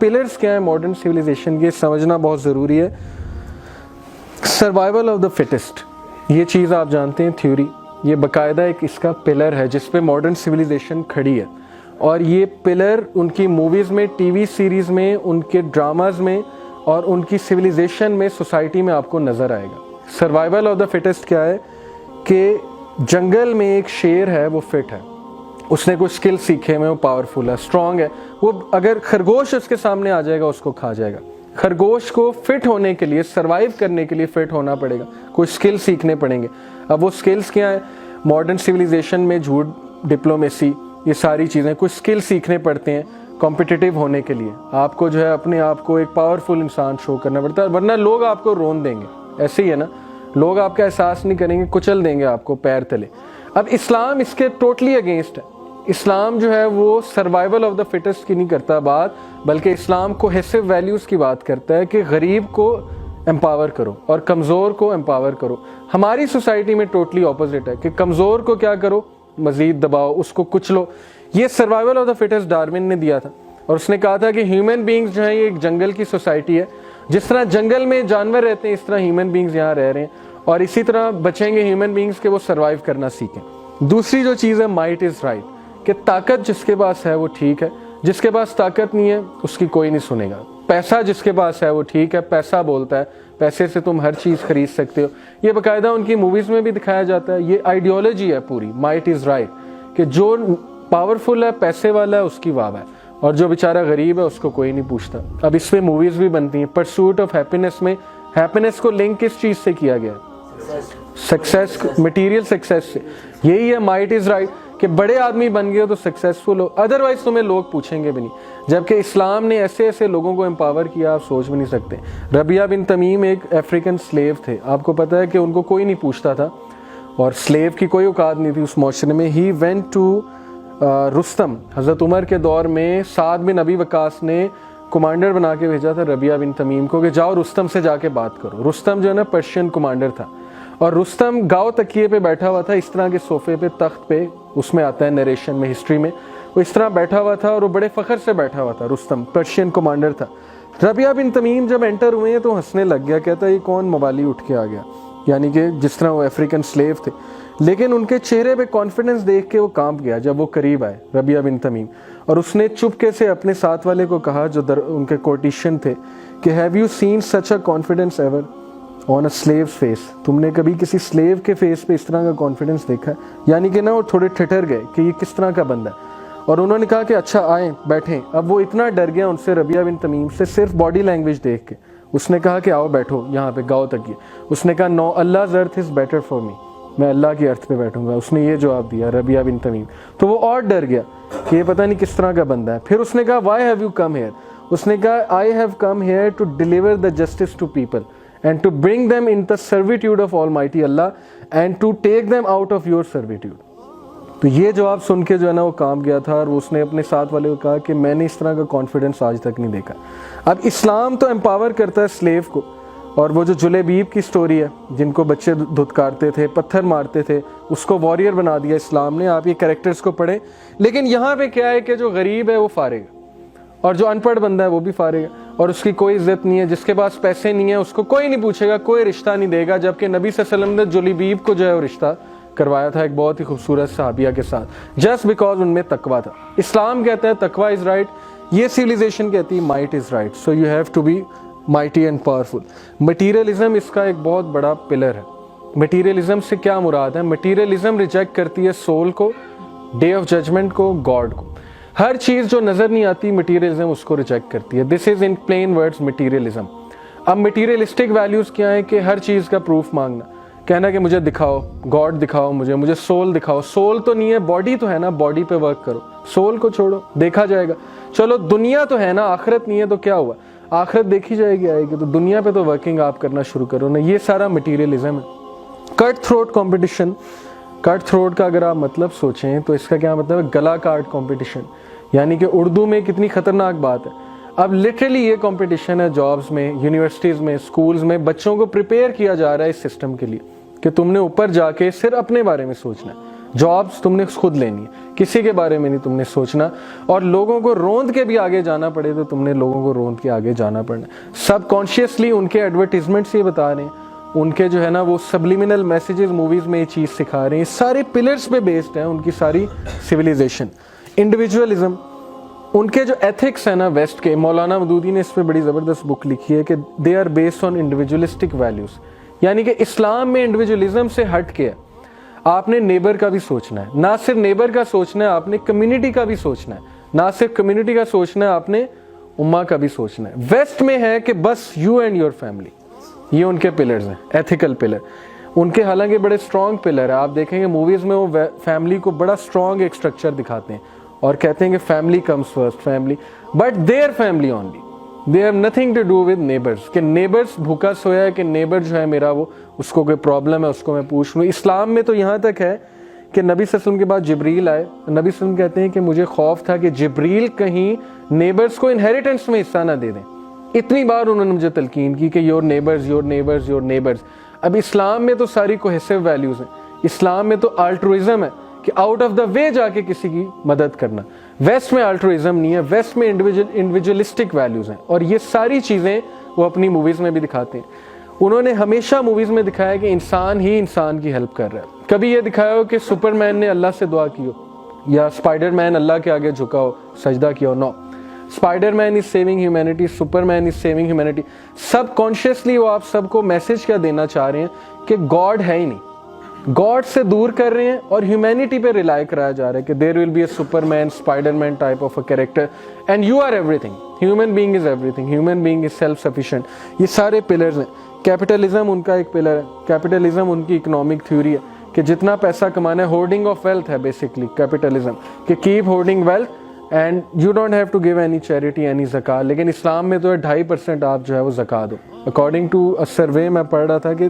Pillars क्या है modern civilisation के, समझना बहुत ज़रूरी है। सर्वाइवल ऑफ द फिटेस्ट, ये चीज़ आप जानते हैं थ्योरी, ये बाकायदा एक इसका पिलर है जिस पे मॉडर्न सिविलाइजेशन खड़ी है। और ये पिलर उनकी मूवीज़ में, टीवी सीरीज़ में, उनके ड्रामाज में और उनकी सिविलाइजेशन में, सोसाइटी में आपको नज़र आएगा। सर्वाइवल ऑफ द फिटेस्ट क्या है कि जंगल में एक शेर है, वो फिट है, उसने कुछ स्किल सीखे में, वो पावरफुल है, स्ट्रांग है, वो अगर खरगोश उसके सामने आ जाएगा उसको खा जाएगा। खरगोश को फिट होने के लिए, सरवाइव करने के लिए फिट होना पड़ेगा, कुछ स्किल सीखने पड़ेंगे। अब वो स्किल्स क्या है? मॉडर्न सिविलाइजेशन में झूठ, डिप्लोमेसी, ये सारी चीज़ें, कुछ स्किल सीखने पड़ते हैं कॉम्पिटिटिव होने के लिए। आपको जो है अपने आप को एक पावरफुल इंसान शो करना पड़ता है, वरना लोग आपको रोन देंगे। ऐसे ही है ना, लोग आपका एहसास नहीं करेंगे, कुचल देंगे आपको पैर तले। अब इस्लाम इसके टोटली अगेंस्ट है। इस्लाम जो है वो सर्वाइवल ऑफ द फिटेस्ट की नहीं करता बात, बल्कि इस्लाम कोहेसिव वैल्यूज़ की बात करता है कि गरीब को एम्पावर करो और कमज़ोर को एम्पावर करो। हमारी सोसाइटी में टोटली ऑपोजिट है कि कमज़ोर को क्या करो, मज़ीद दबाओ, उसको कुचलो। ये survival of the fittest Darwin ने दिया था और उसने कहा था कि ह्यूमन बींग्स जो है ये एक जंगल की सोसाइटी है, जिस तरह जंगल में जानवर रहते हैं इस तरह ह्यूमन बींग्स यहाँ रह रहे हैं और इसी तरह बचेंगे ह्यूमन बींग्स के वो सर्वाइव करना सीखें। दूसरी जो चीज़ है माइट इज़ राइट, कि ताकत जिसके पास है वो ठीक है, जिसके पास ताकत नहीं है उसकी कोई नहीं सुनेगा। पैसा जिसके पास है वो ठीक है, पैसा बोलता है, पैसे से तुम हर चीज़ खरीद सकते हो। ये बाकायदा उनकी मूवीज़ में भी दिखाया जाता है। ये आइडियोलॉजी है पूरी, माइट इज़ राइट, कि जो पावरफुल है, पैसे वाला है, उसकी वाह है, और जो बेचारा गरीब है उसको कोई नहीं पूछता। अब इसमें मूवीज़ भी बनती हैं। परसूट ऑफ हैप्पीनेस में हैप्पीनेस को लिंक किस चीज़ से किया गया? सक्सेस, मटीरियल सक्सेस से। यही है माइट इज़ राइट, कि बड़े आदमी बन गए हो तो सक्सेसफुल हो, अदरवाइज तुम्हें लोग पूछेंगे भी नहीं। जबकि इस्लाम ने ऐसे ऐसे लोगों को एम्पावर किया, आप सोच भी नहीं सकते। रबिया बिन तमीम एक अफ्रीकन स्लेव थे, आपको पता है कि उनको कोई नहीं पूछता था और स्लेव की कोई औकात नहीं थी उस माशरे में। ही वेंट टू रुस्तम, हज़रत उमर के दौर में साद बिन अबी वकास ने कमांडर बना के भेजा था रबिया बिन तमीम को कि जाओ रुस्तम से जाके बात करो। रुस्तम जो है ना पर्शियन कमांडर था और रुस्तम गाँव तकिए पे बैठा हुआ था, इस तरह के सोफे पे, तख्त पे, उसमें आता है नरेशन में, हिस्ट्री में, वो इस तरह बैठा हुआ था और वो बड़े फ़ख्र से बैठा हुआ था। रुस्तम पर्शियन कमांडर था। रबिया बिन तमीम जब एंटर हुए तो हंसने लग गया, कहता ये कौन मवाली उठ के आ गया, यानी कि जिस तरह वो अफ्रीकन स्लेव थे। लेकिन उनके चेहरे पे कॉन्फिडेंस देख के वो कांप गया जब वो करीब आए रबिया बिन तमीम, और उसने चुपके से अपने साथ वाले को कहा जो उनके कोर्टिशन थे कि have you seen such a confidence ever on a slave face, तुमने कभी किसी स्लेव के फेस पे इस तरह का कॉन्फिडेंस देखा है? यानी कि ना वो थोड़े ठिठर गए कि ये किस तरह का बंदा है। और उन्होंने कहा कि अच्छा आए बैठें। अब वो इतना डर गया उनसे, रबिया बिन तमीम से, सिर्फ बॉडी लैंग्वेज देख के। उसने कहा कि आओ बैठो यहाँ पे गाँव तक ये। उसने कहा नो, अल्लाह earth is better for me, मैं अल्लाह की अर्थ पे बैठूंगा। उसने ये जवाब दिया रबिया बिन तमीम। तो वो और डर गया कि ये पता नहीं किस तरह का बंदा है। फिर उसने कहा why have you come here? उसने कहा I have come here to deliver the justice to people and to bring them in the servitude of Almighty Allah and to take them out of your servitude। तो ये जवाब सुन के जो है ना वो काम गया था और उसने अपने साथ वाले को कहा कि मैंने इस तरह का कॉन्फिडेंस आज तक नहीं देखा। अब इस्लाम तो एम्पावर करता है स्लेव को, और वो जो जुलेबीब की स्टोरी है, जिनको बच्चे धुतकारते थे, पत्थर मारते थे, उसको वॉरियर बना दिया इस्लाम ने। आप ये कैरेक्टर्स को पढ़ें। लेकिन यहाँ पे क्या है कि जो गरीब है वो फारेगा और जो अनपढ़ बंदा है वो भी फारेगा, और उसकी कोई इज्जत नहीं है। जिसके पास पैसे नहीं है उसको कोई नहीं पूछेगा, कोई रिश्ता नहीं देगा। जबकि नबी सल्लल्लाहु अलैहि वसल्लम ने जुलेबीब को जो है वो रिश्ता करवाया था एक बहुत ही खूबसूरत सहाबिया के साथ, जस्ट बिकॉज उनमें तकवा था। इस्लाम कहता है तकवा इज़ राइट, ये सिविलाइजेशन कहती है might is right, so you have to be mighty and powerful. Materialism इसका एक बहुत बड़ा पिलर है। मटीरियलिज्म से क्या मुराद है? मटीरियलिज्म रिजेक्ट करती है सोल को, डे ऑफ जजमेंट को, गॉड को। हर चीज़ जो नज़र नहीं आती मटीरियलिज्म उसको रिजेक्ट करती है। This is in plain words materialism. अब मटीरियलिस्टिक वैल्यूज़ क्या है कि हर चीज़ का प्रूफ मांगना, कहना कि मुझे दिखाओ, गॉड दिखाओ, मुझे सोल दिखाओ। सोल तो नहीं है, बॉडी तो है ना, बॉडी पे वर्क करो, सोल को छोड़ो, देखा जाएगा। चलो दुनिया तो है ना, आखिरत नहीं है तो क्या हुआ, आखिरत देखी जाएगी, आएगी, तो दुनिया पे तो वर्किंग आप करना शुरू करो ना। ये सारा मटीरियलिज्म है। Cut throat competition, cut throat का अगर आप मतलब सोचें तो इसका क्या मतलब है? गला काट कॉम्पिटिशन, यानी कि उर्दू में कितनी ख़तरनाक बात है। अब लिटरली ये कंपटीशन है जॉब्स में, यूनिवर्सिटीज़ में, स्कूल्स में। बच्चों को प्रिपेयर किया जा रहा है इस सिस्टम के लिए कि तुमने ऊपर जाके सिर्फ अपने बारे में सोचना है, जॉब्स तुमने खुद लेनी है, किसी के बारे में नहीं तुमने सोचना, और लोगों को रोंद के भी आगे जाना पड़े तो तुमने लोगों को रोंद के आगे जाना पड़ना। सबकॉन्शियसली उनके एडवर्टीजमेंट्स ये बता रहे हैं, उनके जो है ना वो सबलिमिनल मैसेजेस मूवीज में ये चीज़ सिखा रहे हैं, सारे पिलर्स पे बेस्ड है उनकी सारी सिविलाइजेशन। इंडिविजुअलिज्म, उनके जो एथिक्स है ना वेस्ट के, मौलाना मदूदी ने इस पर बड़ी ज़बरदस्त बुक लिखी है कि they are based on individualistic values, यानी कि इस्लाम में इंडिविजुअलिज्म से हट के आपने नेबर का भी सोचना है, ना सिर्फ नेबर का सोचना है, आपने कम्युनिटी का भी सोचना है, ना सिर्फ कम्युनिटी का सोचना है, आपने उम्मा का भी सोचना है। वेस्ट में है कि बस यू एंड योर फैमिली, ये उनके पिलर्स हैं, एथिकल पिलर उनके, हालांकि बड़े स्ट्रॉन्ग पिलर है। आप देखेंगे मूवीज़ में वो फैमिली को बड़ा स्ट्रॉन्ग एक स्ट्रक्चर दिखाते हैं और कहते हैं कि family comes first, family, but their family only, they have nothing to do with neighbours, कि नेबर्स भूखा सोया है, कि नेबर जो है मेरा वो, उसको कोई प्रॉब्लम है उसको मैं पूछ लूँ। इस्लाम में तो यहाँ तक है कि नबी सल्लल्लाहु अलैहि वसल्लम के बाद जिब्रील आए, नबी सल्लल्लाहु अलैहि वसल्लम कहते हैं कि मुझे खौफ था कि जिब्रील कहीं नेबर्स को इनहेरिटेंस में हिस्सा ना दे दें। इतनी बार उन्होंने मुझे तलकीन की कि your neighbours, your neighbours, your neighbours. अब इस्लाम में तो सारी कोहेसिव वैल्यूज़ हैं, इस्लाम में तो अल्ट्रुइज्म है कि आउट ऑफ द वे जाके किसी की मदद करना। वेस्ट में अल्ट्रुइज्म नहीं है, वेस्ट में इंडिविजुअलिस्टिक वैल्यूज़ हैं, और ये सारी चीज़ें वो अपनी मूवीज़ में भी दिखाते हैं। उन्होंने हमेशा मूवीज़ में दिखाया कि इंसान ही इंसान की हेल्प कर रहा है। कभी ये दिखाया हो कि सुपरमैन ने अल्लाह से दुआ की हो या स्पाइडरमैन अल्लाह के आगे झुका हो, सजदा किया हो, no. Spiderman is saving humanity, Superman is saving humanity. सब कॉन्शियसली वो आप सबको मैसेज क्या देना चाह रहे हैं कि गॉड है ही नहीं, गॉड से दूर कर रहे हैं और ह्यूमैनिटी पे रिलाई कराया जा रहा है कि there will be a Superman, Spiderman type of a character, and you are everything, human being is everything, human being is self sufficient. ये सारे पिलर्स हैं। कैपिटलिज्म उनका एक पिलर है, कैपिटलिज्म उनकी इकोनॉमिक थ्योरी है कि जितना पैसा कमाना है, होर्डिंग ऑफ वेल्थ है बेसिकली कैपिटलिज्म, कि keep hoarding wealth and you don't have to give any charity, any ज़कात। लेकिन इस्लाम में तो है 2.5% आप जो है वो ज़कात दो। अकॉर्डिंग टू अ सर्वे मैं पढ़ रहा था कि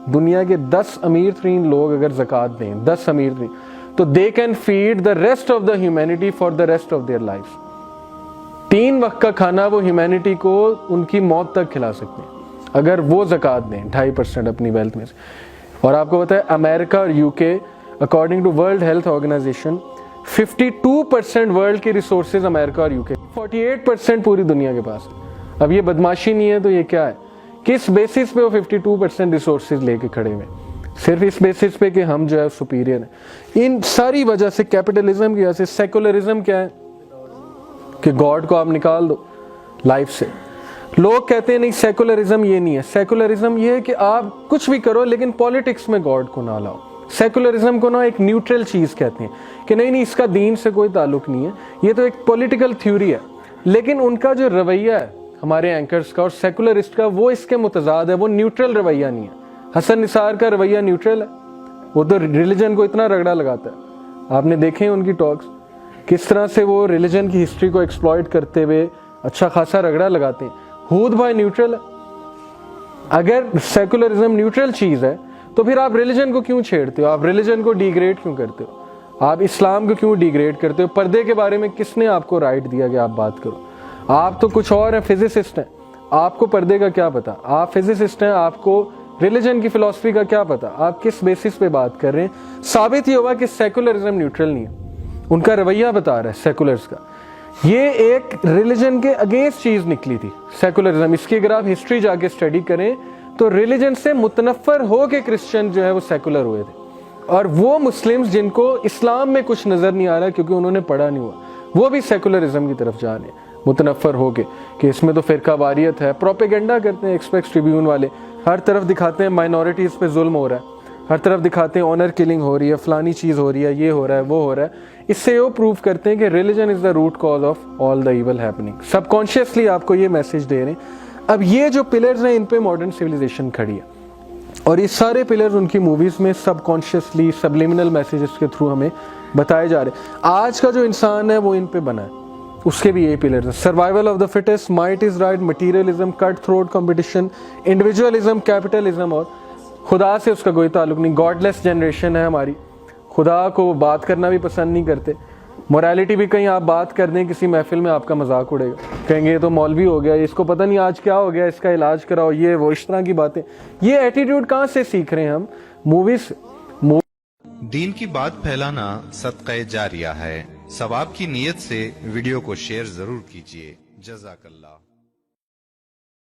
दुनिया के 10 अमीर तरीन लोग अगर ज़कात दें, 10 अमीर तरीन, तो they can feed the rest of the humanity for the rest of their life. 3 वक्त का खाना वो ह्यूमैनिटी को उनकी मौत तक खिला सकते हैं अगर वो ज़कात दें 2.5% अपनी वेल्थ में से। और आपको पता है अमेरिका और UK, according to World Health Organisation, 52% world के रिसोर्सेज अमेरिका और यूके, 48% पूरी दुनिया के पास। अब ये बदमाशी नहीं है तो ये क्या है? किस बेसिस पे वो 52% रिसोर्सेज लेके खड़े हुए? सिर्फ इस बेसिस पे कि हम जो है सुपीरियर हैं। इन सारी वजह से, कैपिटलिज्म की वजह से, सेकुलरिज्म क्या है कि गॉड को आप निकाल दो लाइफ से। लोग कहते हैं नहीं सेकुलरिज्म ये नहीं है, सेकुलरिज्म ये है कि आप कुछ भी करो लेकिन पॉलिटिक्स में गॉड को ना लाओ। सेकुलरिज्म को ना एक न्यूट्रल चीज़ कहते हैं कि नहीं नहीं इसका दीन से कोई ताल्लुक नहीं है, ये तो एक पॉलिटिकल थ्योरी है। लेकिन उनका जो रवैया है हमारे एंकर्स का और सेकुलरिस्ट का, वो इसके मुतजाद है, वो न्यूट्रल रवैया नहीं है। हसन निसार का रवैया न्यूट्रल है, वो तो रिलीजन को इतना रगड़ा लगाता है। आपने देखे हैं उनकी टॉक्स, किस तरह से वो रिलीजन की हिस्ट्री को एक्सप्लॉइट करते हुए अच्छा खासा रगड़ा लगाते हैं। हूद भाई न्यूट्रल है। अगर सेकुलरिज्म न्यूट्रल चीज़ है तो फिर आप रिलीजन को क्यों छेड़ते हो? आप रिलीजन को डिग्रेड क्यों करते हो? आप इस्लाम को क्यों डिग्रेड करते हो? पर्दे के बारे में किसने आपको राइट दिया कि आप बात करो? आप तो कुछ और हैं, फिजिसिस्ट हैं, आपको पर्दे का क्या पता? आप फिजिसिस्ट हैं, आपको रिलीजन की फिलॉसफी का क्या पता? आप किस बेसिस पे बात कर रहे हैं? साबित ही होगा कि सेकुलरिज्म न्यूट्रल नहीं है, उनका रवैया बता रहा है सेकुलर्स का। ये एक रिलीजन के अगेंस्ट चीज निकली थी सेकुलरिज्म। इसकी अगर आप हिस्ट्री जाके स्टडी करें तो रिलीजन से मुतनफर हो के क्रिश्चियन जो है वो सेकुलर हुए थे, और वो मुस्लिम्स जिनको इस्लाम में कुछ नजर नहीं आ रहा क्योंकि उन्होंने पढ़ा नहीं हुआ, वो भी सेकुलरिज्म की तरफ जा रहे हैं मुतनफर हो के कि इसमें तो फिरका वारियत है। प्रोपेगेंडा करते हैं एक्सप्रेस ट्रिब्यून वाले, हर तरफ दिखाते हैं माइनॉरिटीज पे जुल्म हो रहा है, हर तरफ दिखाते हैं ऑनर किलिंग हो रही है, फलानी चीज़ हो रही है, ये हो रहा है, वो हो रहा है। इससे वो प्रूव करते हैं कि religion is the root cause of all the evil happening. Subconsciously आपको ये मैसेज दे रहे हैं। अब ये जो पिलर्स हैं इन पे मॉडर्न सिविलाइजेशन खड़ी है, और ये सारे पिलर्स उनकी मूवीज़ में सबकॉन्शियसली सबलिमिनल मैसेजेस के थ्रू हमें बताए जा रहे हैं। आज का जो इंसान है वो इन पे बना है, उसके भी यही पिलर्स हैं। Survival of the fittest, might is right, materialism, cut throat competition, individualism, capitalism, और खुदा से उसका कोई ताल्लुक नहीं। गॉडलेस जनरेशन है हमारी, खुदा को बात करना भी पसंद नहीं करते। मोरालिटी भी कहीं आप बात कर दें किसी महफिल में आपका मजाक उड़ेगा, कहेंगे ये तो मौलवी हो गया, इसको पता नहीं आज क्या हो गया, इसका इलाज कराओ, ये वो, इस तरह की बातें। ये एटीट्यूड कहाँ से सीख रहे हैं हम? मूवीज। दीन की बात फैलाना सदक़े जारिया है। सवाब की नीयत से वीडियो को शेयर जरूर कीजिए। जज़ाकल्लाह।